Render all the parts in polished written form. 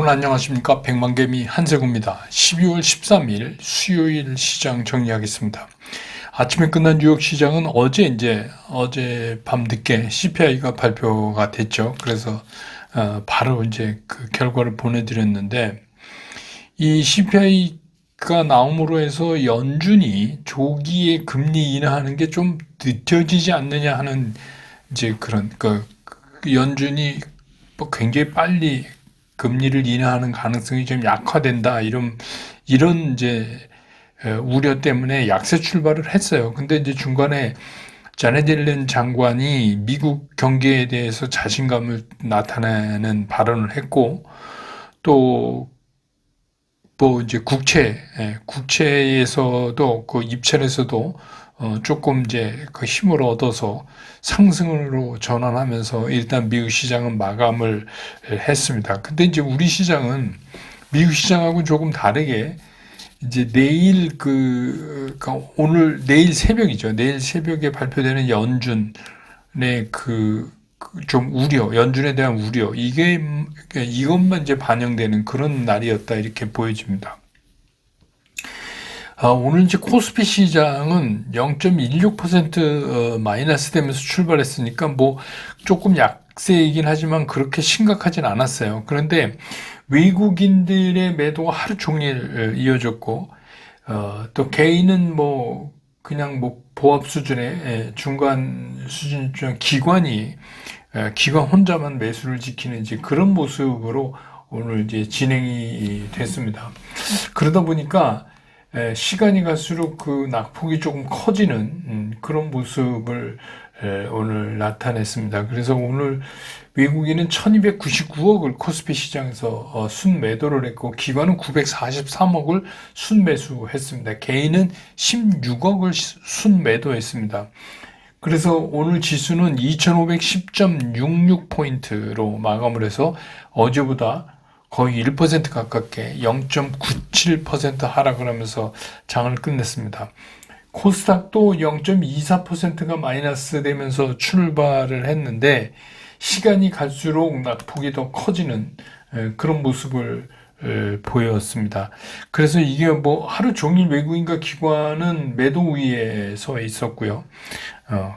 여러분 안녕하십니까? 백만개미 한세구입니다. 12월 13일 수요일 시장 정리하겠습니다. 아침에 끝난 뉴욕 시장은 어제 밤늦게 CPI가 발표가 됐죠. 그래서 바로 이제 그 결과를 보내드렸는데, 이 CPI가 나옴으로 해서 연준이 조기에 금리 인하하는 게 좀 늦어지지 않느냐 하는 이제 그런 연준이 뭐 굉장히 빨리 금리를 인하하는 가능성이 좀 약화된다, 이런 이제 우려 때문에 약세 출발을 했어요. 근데 이제 중간에 자넷 옐런 장관이 미국 경기에 대해서 자신감을 나타내는 발언을 했고, 또 뭐 이제 국채에서도 그 입찰에서도 조금 이제 그 힘을 얻어서 상승으로 전환하면서 일단 미국 시장은 마감을 했습니다. 근데 이제 우리 시장은 미국 시장하고 조금 다르게 이제 내일 새벽이죠. 내일 새벽에 발표되는 연준의 좀 연준에 대한 우려, 이것만 이제 반영되는 그런 날이었다, 이렇게 보여집니다. 오늘 이제 코스피 시장은 0.16% 마이너스 되면서 출발했으니까 뭐 조금 약세이긴 하지만 그렇게 심각하진 않았어요. 그런데 외국인들의 매도가 하루 종일 이어졌고, 또 개인은 그냥 보합 수준의 중간 수준 기관 혼자만 매수를 지키는 이제 그런 모습으로 오늘 이제 진행이 됐습니다. 그러다 보니까 시간이 갈수록 그 낙폭이 조금 커지는 그런 모습을 오늘 나타냈습니다. 그래서 오늘 외국인은 1299억을 코스피 시장에서 순매도를 했고, 기관은 943억을 순매수했습니다. 개인은 16억을 순매도했습니다. 그래서 오늘 지수는 2510.66포인트로 마감을 해서 어제보다 거의 1% 가깝게 0.97% 하락을 하면서 장을 끝냈습니다. 코스닥도 0.24%가 마이너스 되면서 출발을 했는데, 시간이 갈수록 낙폭이 더 커지는 그런 모습을 보였습니다. 그래서 이게 하루 종일 외국인과 기관은 매도 우위에 서 있었고요.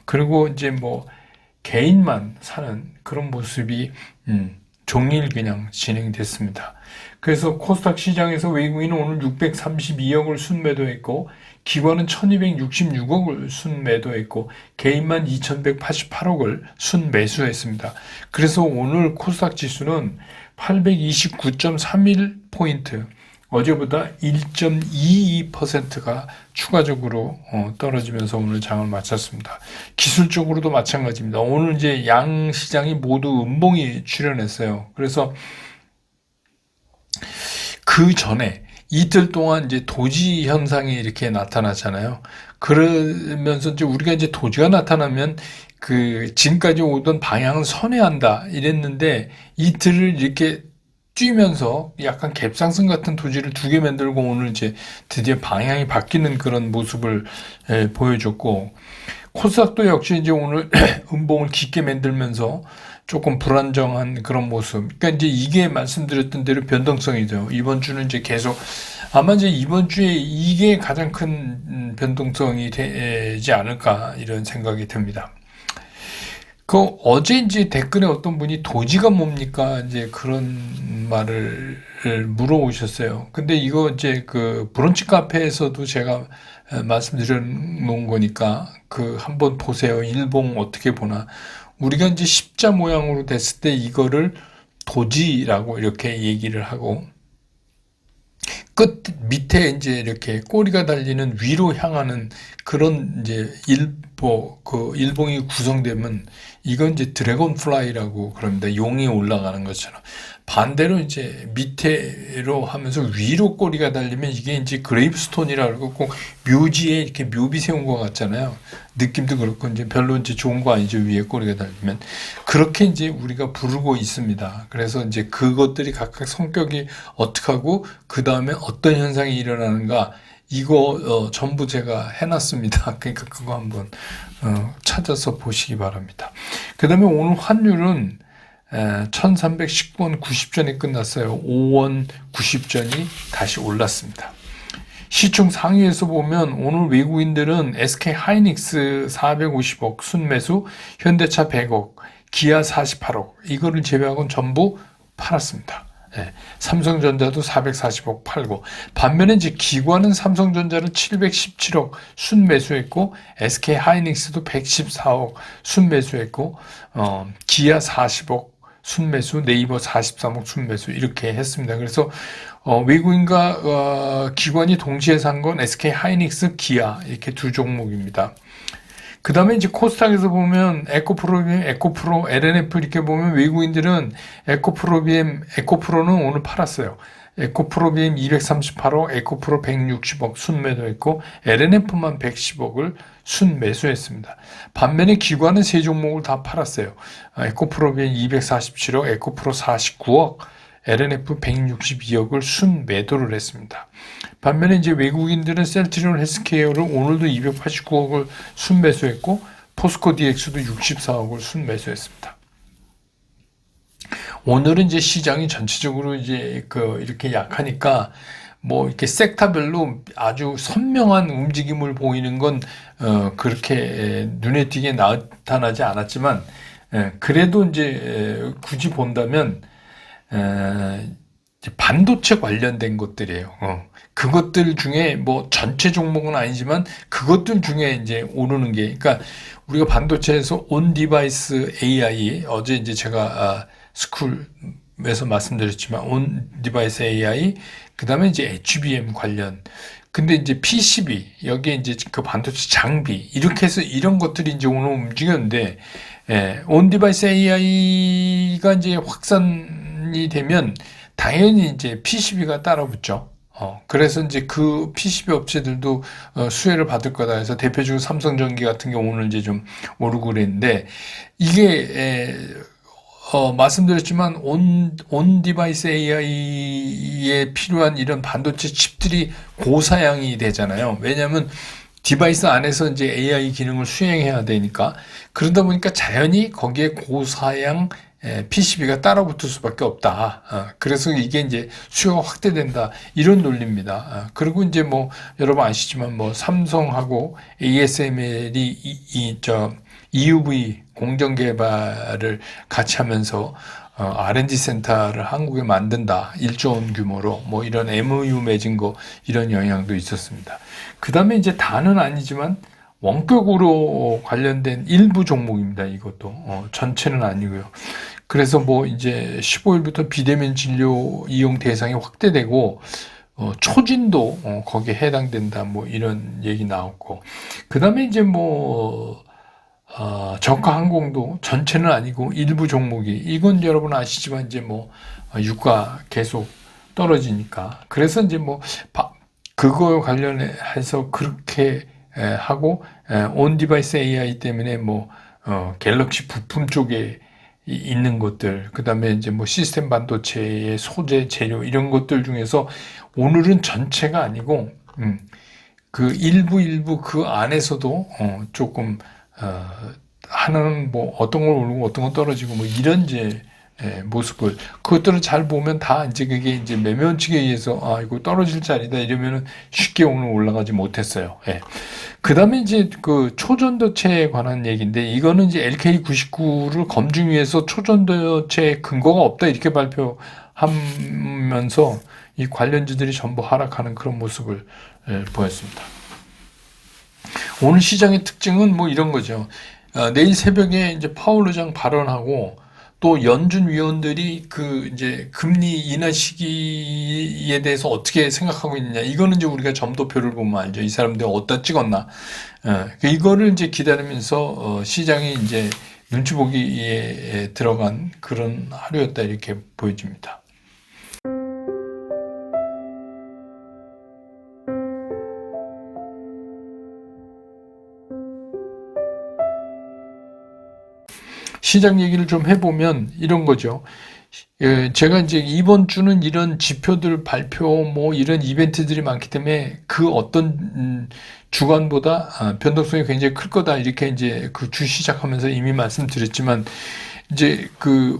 그리고 이제 개인만 사는 그런 모습이 종일 그냥 진행됐습니다. 그래서 코스닥 시장에서 외국인은 오늘 632억을 순매도했고, 기관은 1266억을 순매도했고, 개인만 2188억을 순매수했습니다. 그래서 오늘 코스닥 지수는 829.31포인트, 어제보다 1.22%가 추가적으로 떨어지면서 오늘 장을 마쳤습니다. 기술적으로도 마찬가지입니다. 오늘 이제 양 시장이 모두 음봉이 출현했어요. 그래서 그 전에 이틀 동안 이제 도지 현상이 이렇게 나타나잖아요. 그러면서 이제 우리가 이제 도지가 나타나면 지금까지 오던 방향을 선회한다 이랬는데, 이틀을 이렇게 뛰면서 약간 갭상승 같은 도지를 2개 만들고 오늘 이제 드디어 방향이 바뀌는 그런 모습을 보여줬고, 코스닥도 역시 이제 오늘 음봉을 깊게 만들면서 조금 불안정한 그런 모습. 그러니까 이제 이게 말씀드렸던 대로 변동성이죠. 이번 주는 이제 계속 아마 이제 이번 주에 이게 가장 큰 변동성이 되지 않을까, 이런 생각이 듭니다. 어제 이제 댓글에 어떤 분이 도지가 뭡니까? 이제 그런 말을 물어오셨어요. 근데 이거 이제 브런치 카페에서도 제가 말씀드려 놓은 거니까 한번 보세요. 일봉 어떻게 보나. 우리가 이제 십자 모양으로 됐을 때 이거를 도지라고 이렇게 얘기를 하고, 끝 밑에 이제 이렇게 꼬리가 달리는 위로 향하는 그런 이제 일봉이 구성되면 이건 이제 드래곤 플라이라고 그럽니다. 용이 올라가는 것처럼. 반대로 이제 밑에로 하면서 위로 꼬리가 달리면 이게 이제 그레이브스톤이라고 그러고, 꼭 묘지에 이렇게 묘비 세운 것 같잖아요. 느낌도 그렇고 이제 별로 이제 좋은 거 아니죠. 위에 꼬리가 달리면. 그렇게 이제 우리가 부르고 있습니다. 그래서 이제 그것들이 각각 성격이 어떻게 하고 그 다음에 어떤 현상이 일어나는가, 이거 전부 제가 해놨습니다. 그러니까 그거 한번 찾아서 보시기 바랍니다. 그 다음에 오늘 환율은 1319원 90전에 끝났어요. 5원 90전이 다시 올랐습니다. 시총 상위에서 보면 오늘 외국인들은 SK 하이닉스 450억 순매수, 현대차 100억, 기아 48억 이거를 제외하고는 전부 팔았습니다. 삼성전자도 440억 팔고, 반면에 이제 기관은 삼성전자를 717억 순매수했고, SK 하이닉스도 114억 순매수했고, 기아 40억 순매수, 네이버 43억 순매수 이렇게 했습니다. 그래서 외국인과 기관이 동시에 산 건 SK 하이닉스, 기아 이렇게 두 종목입니다. 그 다음에 이제 코스닥에서 보면 에코프로비엠, 에코프로, LNF 이렇게 보면 외국인들은 에코프로는 오늘 팔았어요. 에코프로비엠 238억, 에코프로 160억 순매도했고 LNF만 110억을 순매수했습니다. 반면에 기관은 세 종목을 다 팔았어요. 에코프로비엠 247억, 에코프로 49억, LNF 162억을 순매도를 했습니다. 반면에 이제 외국인들은 셀트리온 헬스케어를 오늘도 289억을 순매수했고 포스코 DX도 64억을 순매수했습니다. 오늘은 이제 시장이 전체적으로 이제 이렇게 약하니까 뭐 이렇게 섹터별로 아주 선명한 움직임을 보이는 건 그렇게 눈에 띄게 나타나지 않았지만 그래도 이제 굳이 본다면 반도체 관련된 것들이에요. 그것들 중에 뭐 전체 종목은 아니지만 그것들 중에 이제 오르는 게, 그러니까 우리가 반도체에서 온 디바이스 AI, 어제 이제 제가 스쿨에서 말씀드렸지만 온 디바이스 AI, 그 다음에 이제 HBM 관련, 근데 이제 PCB, 여기에 이제 그 반도체 장비, 이렇게 해서 이런 것들이 이제 오늘 움직였는데, 온 디바이스 AI가 이제 확산이 되면 당연히 이제 PCB가 따라붙죠. 그래서 이제 그 PCB 업체들도 수혜를 받을 거다 해서 대표적으로 삼성전기 같은 경우 오늘 이제 좀 오르고 그랬는데, 이게 말씀드렸지만 온 디바이스 AI에 필요한 이런 반도체 칩들이 고사양이 되잖아요. 왜냐하면 디바이스 안에서 이제 AI 기능을 수행해야 되니까, 그러다 보니까 자연히 거기에 고사양 PCB가 따라붙을 수밖에 없다. 그래서 이게 이제 수요가 확대된다. 이런 논리입니다. 그리고 이제 뭐 여러분 아시지만 뭐 삼성하고 ASML이 EUV 공정 개발을 같이 하면서 R&D 센터를 한국에 만든다. 1조 원 규모로 뭐 이런 MOU 맺은 거, 이런 영향도 있었습니다. 그 다음에 이제 다는 아니지만 원격으로 관련된 일부 종목입니다. 이것도 전체는 아니고요. 그래서 뭐 이제 15일부터 비대면 진료 이용 대상이 확대되고 초진도 거기에 해당된다. 뭐 이런 얘기 나왔고, 그 다음에 이제 뭐 저가 항공도 전체는 아니고 일부 종목이, 이건 여러분 아시지만 이제 뭐 유가 계속 떨어지니까, 그래서 이제 뭐 그거 관련해서 그렇게 하고, 온 디바이스 AI 때문에 뭐 갤럭시 부품 쪽에 있는 것들, 그 다음에 이제 뭐 시스템 반도체의 소재 재료 이런 것들 중에서 오늘은 전체가 아니고 그 일부 그 안에서도 조금 하나는 뭐 어떤 걸 오르고 어떤 건 떨어지고 뭐 이런 이제 모습을, 그것들을 잘 보면 다 이제 그게 이제 매매원칙에 의해서 이거 떨어질 자리다 이러면은 쉽게 오늘 올라가지 못했어요. 그 다음에 이제 그 초전도체에 관한 얘기인데, 이거는 이제 LK99를 검증위해서 초전도체에 근거가 없다 이렇게 발표하면서 이 관련주들이 전부 하락하는 그런 모습을 보였습니다. 오늘 시장의 특징은 뭐 이런 거죠. 내일 새벽에 이제 파월 의장 발언하고, 또 연준 위원들이 그 이제 금리 인하 시기에 대해서 어떻게 생각하고 있느냐, 이거는 이제 우리가 점도표를 보면 알죠. 이 사람들 어디다 찍었나. 이거를 이제 기다리면서 시장이 이제 눈치 보기에 들어간 그런 하루였다 이렇게 보여집니다. 시장 얘기를 좀 해보면 이런 거죠. 제가 이제 이번 주는 이런 지표들 발표 뭐 이런 이벤트들이 많기 때문에 그 어떤 주간보다 변동성이 굉장히 클 거다 이렇게 이제 그 주 시작하면서 이미 말씀드렸지만, 이제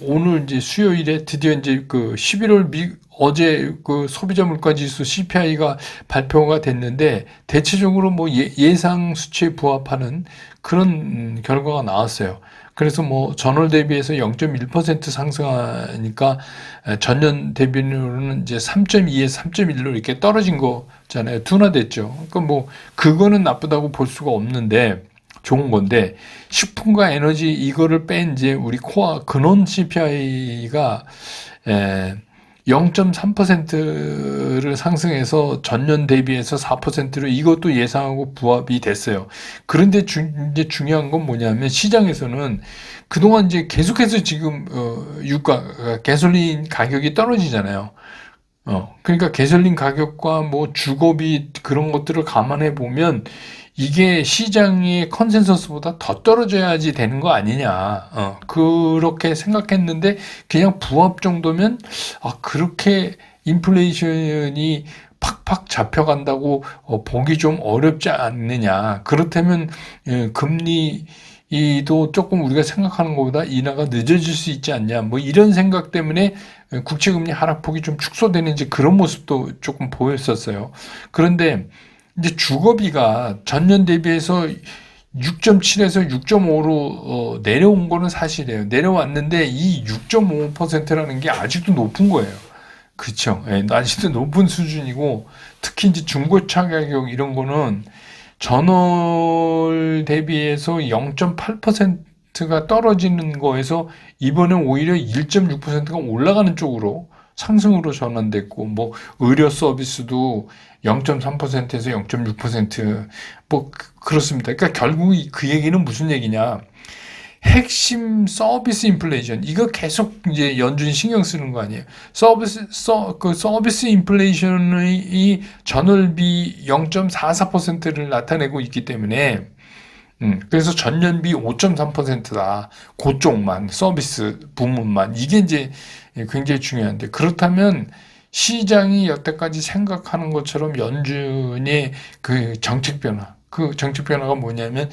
오늘 이제 수요일에 드디어 이제 11월 어제 소비자 물가지수 CPI가 발표가 됐는데 대체적으로 뭐 예상 수치에 부합하는 그런 결과가 나왔어요. 그래서 뭐 전월 대비해서 0.1% 상승하니까 전년 대비로는 이제 3.2에서 3.1로 이렇게 떨어진 거잖아요. 둔화됐죠. 그러니까 뭐 그거는 나쁘다고 볼 수가 없는데 좋은 건데 식품과 에너지 이거를 뺀 이제 우리 코어 근원 CPI가 0.3%를 상승해서 전년 대비해서 4%로 이것도 예상하고 부합이 됐어요. 그런데 이제 중요한 건 뭐냐면 시장에서는 그동안 이제 계속해서 지금 가솔린 가격이 떨어지잖아요. 그러니까 가솔린 가격과 뭐 주거비 그런 것들을 감안해 보면 이게 시장의 컨센서스보다 더 떨어져야지 되는 거 아니냐. 그렇게 생각했는데 그냥 부합 정도면 그렇게 인플레이션이 팍팍 잡혀간다고 보기 좀 어렵지 않느냐. 그렇다면 금리도 조금 우리가 생각하는 것보다 인하가 늦어질 수 있지 않냐. 뭐 이런 생각 때문에 국채금리 하락폭이 좀 축소되는 이제 그런 모습도 조금 보였었어요. 그런데 이제 주거비가 전년 대비해서 6.7에서 6.5로 내려온 거는 사실이에요. 내려왔는데 이 6.5%라는 게 아직도 높은 거예요. 그렇죠. 예, 아직도 높은 수준이고 특히 이제 중고차 가격 이런 거는 전월 대비해서 0.8%가 떨어지는 거에서 이번에 오히려 1.6%가 올라가는 쪽으로 상승으로 전환됐고 뭐 의료 서비스도 0.3%에서 0.6%뭐 그렇습니다. 그러니까 결국 그 얘기는 무슨 얘기냐? 핵심 서비스 인플레이션 이거 계속 이제 연준이 신경 쓰는 거 아니에요. 서비스 인플레이션이 전월비 0.44%를 나타내고 있기 때문에 그래서 전년비 5.3%다. 그쪽만 서비스 부문만 이게 이제 굉장히 중요한데 그렇다면 시장이 여태까지 생각하는 것처럼 연준의 그 정책 변화가 뭐냐면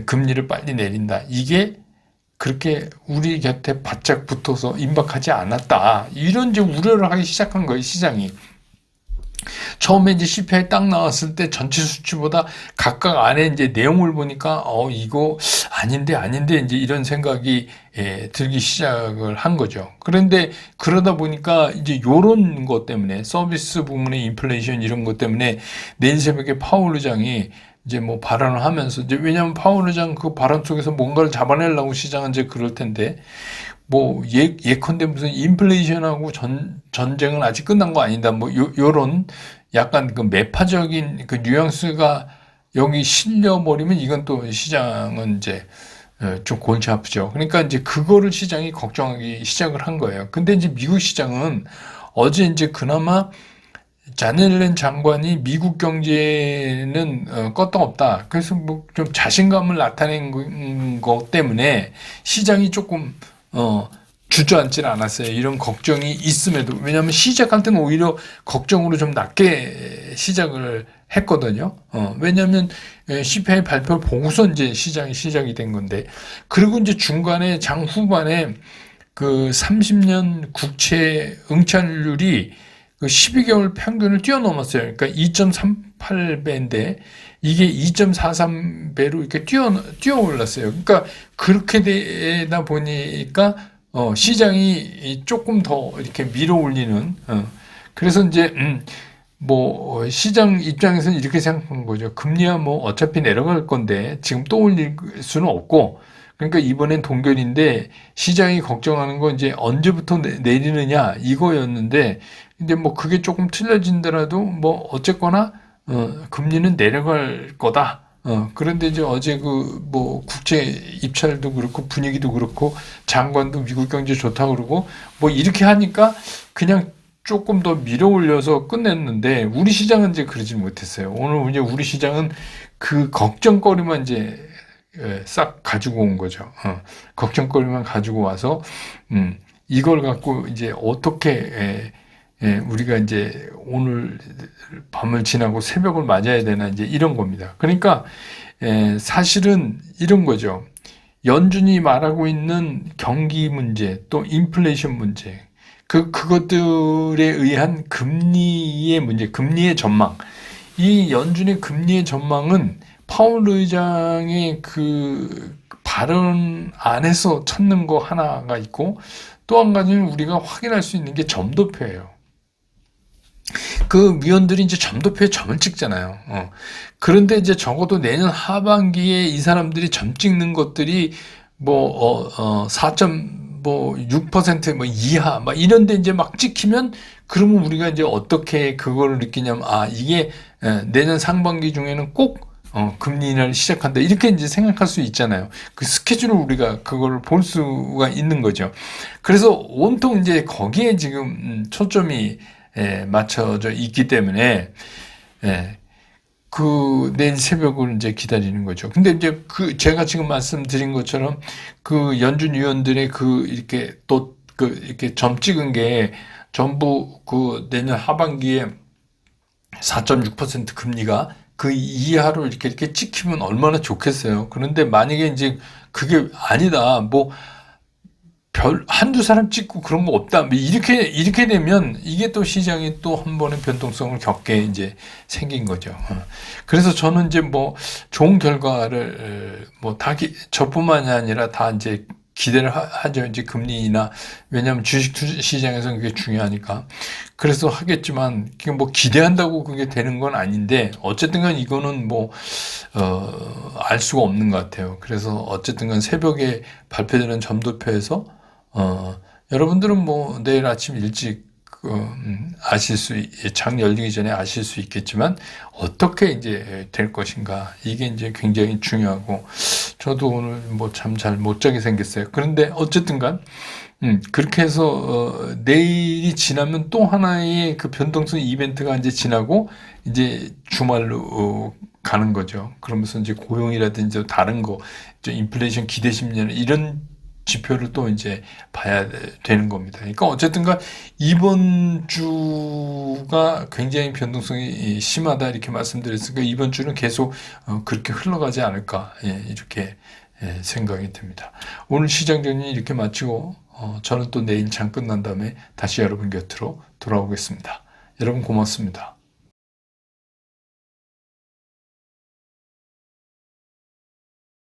금리를 빨리 내린다. 이게 그렇게 우리 곁에 바짝 붙어서 임박하지 않았다. 이런 이제 우려를 하기 시작한 거예요, 시장이. 처음에 이제 CPI 딱 나왔을 때 전체 수치보다 각각 안에 이제 내용을 보니까 이거 아닌데 이제 이런 생각이 들기 시작을 한 거죠. 그런데 그러다 보니까 이제 요런 것 때문에 서비스 부문의 인플레이션 이런 것 때문에 내일 새벽에 파월 의장이 이제 뭐 발언을 하면서 이제 왜냐하면 파월 의장 그 발언 속에서 뭔가를 잡아내려고 시장은 이제 그럴 텐데 뭐 예컨대 무슨 인플레이션하고 전쟁은 아직 끝난 거 아니다. 뭐 요런 약간 그 매파적인 그 뉘앙스가 여기 실려버리면 이건 또 시장은 이제 좀 골치 아프죠. 그러니까 이제 그거를 시장이 걱정하기 시작을 한 거예요. 근데 이제 미국 시장은 어제 이제 그나마 자넷 옐런 장관이 미국 경제는 껐떡없다. 그래서 뭐 좀 자신감을 나타낸 것 때문에 시장이 조금 주저앉지는 않았어요. 이런 걱정이 있음에도 왜냐하면 시작할 때는 오히려 걱정으로 좀 낮게 시작을 했거든요. 왜냐하면 CPI 발표를 보고서 이제 시작이 된 건데 그리고 이제 중간에 장 후반에 그 30년 국채 응찰률이 그 12개월 평균을 뛰어넘었어요. 그러니까 2.38배인데 이게 2.43배로 이렇게 뛰어 올랐어요. 그러니까 그렇게 되다 보니까 시장이 조금 더 이렇게 밀어 올리는 그래서 이제 뭐 시장 입장에서는 이렇게 생각한 거죠. 금리야 뭐 어차피 내려갈 건데 지금 또 올릴 수는 없고 그러니까 이번엔 동결인데 시장이 걱정하는 건 이제 언제부터 내리느냐 이거였는데 근데 뭐 그게 조금 틀려진더라도 뭐 어쨌거나 금리는 내려갈 거다. 그런데 이제 어제 그 뭐 국채 입찰도 그렇고 분위기도 그렇고 장관도 미국 경제 좋다 그러고 뭐 이렇게 하니까 그냥 조금 더 밀어 올려서 끝냈는데 우리 시장은 이제 그러지 못했어요. 오늘 이제 우리 시장은 그 걱정거리만 이제 싹 가지고 온 거죠. 걱정거리만 가지고 와서 이걸 갖고 이제 어떻게 우리가 이제 오늘 밤을 지나고 새벽을 맞아야 되나 이제 이런 겁니다. 그러니까 사실은 이런 거죠. 연준이 말하고 있는 경기 문제, 또 인플레이션 문제, 그것들에 의한 금리의 문제, 금리의 전망. 이 연준의 금리의 전망은 파월 의장의 그 발언 안에서 찾는 거 하나가 있고, 또 한 가지는 우리가 확인할 수 있는 게 점도표예요. 그 위원들이 이제 점도표에 점을 찍잖아요. 그런데 이제 적어도 내년 하반기에 이 사람들이 점 찍는 것들이 뭐, 4.6% 뭐 이하, 막 이런데 이제 막 찍히면, 그러면 우리가 이제 어떻게 그거를 느끼냐면, 이게 내년 상반기 중에는 꼭 금리 인하를 시작한다. 이렇게 이제 생각할 수 있잖아요. 그 스케줄을 우리가 그걸 볼 수가 있는 거죠. 그래서 온통 이제 거기에 지금 초점이 맞춰져 있기 때문에, 그 내일 새벽을 이제 기다리는 거죠. 근데 이제 그 제가 지금 말씀드린 것처럼 그 연준 위원들의 그 이렇게 또 그 이렇게 점 찍은 게 전부 그 내년 하반기에 4.6% 금리가 그 이하로 이렇게 찍히면 얼마나 좋겠어요. 그런데 만약에 이제 그게 아니다, 뭐 한두 사람 찍고 그런 거 없다, 뭐 이렇게 되면 이게 또 시장이 또 한 번의 변동성을 겪게 이제 생긴 거죠. 그래서 저는 이제 뭐 좋은 결과를 뭐 다 저뿐만이 아니라 다 이제 기대를 하죠. 이제 금리나, 왜냐하면 주식 시장에서는 그게 중요하니까. 그래서 하겠지만, 뭐 기대한다고 그게 되는 건 아닌데, 어쨌든 간 이거는 뭐, 알 수가 없는 것 같아요. 그래서 어쨌든 간 새벽에 발표되는 점도표에서, 여러분들은 뭐 내일 아침 일찍, 장 열리기 전에 아실 수 있겠지만, 어떻게 이제 될 것인가. 이게 이제 굉장히 중요하고, 저도 오늘 뭐 참 잘 못 자게 생겼어요. 그런데 어쨌든 간, 그렇게 해서, 내일이 지나면 또 하나의 그 변동성 이벤트가 이제 지나고, 이제 주말로 가는 거죠. 그러면서 이제 고용이라든지 다른 거, 인플레이션 기대 심리 이런 지표를 또 이제 봐야 되는 겁니다. 그러니까 어쨌든간 이번 주가 굉장히 변동성이 심하다 이렇게 말씀드렸으니까 이번 주는 계속 그렇게 흘러가지 않을까, 이렇게 생각이 듭니다. 오늘 시장 정리 이렇게 마치고 저는 또 내일 장 끝난 다음에 다시 여러분 곁으로 돌아오겠습니다. 여러분 고맙습니다.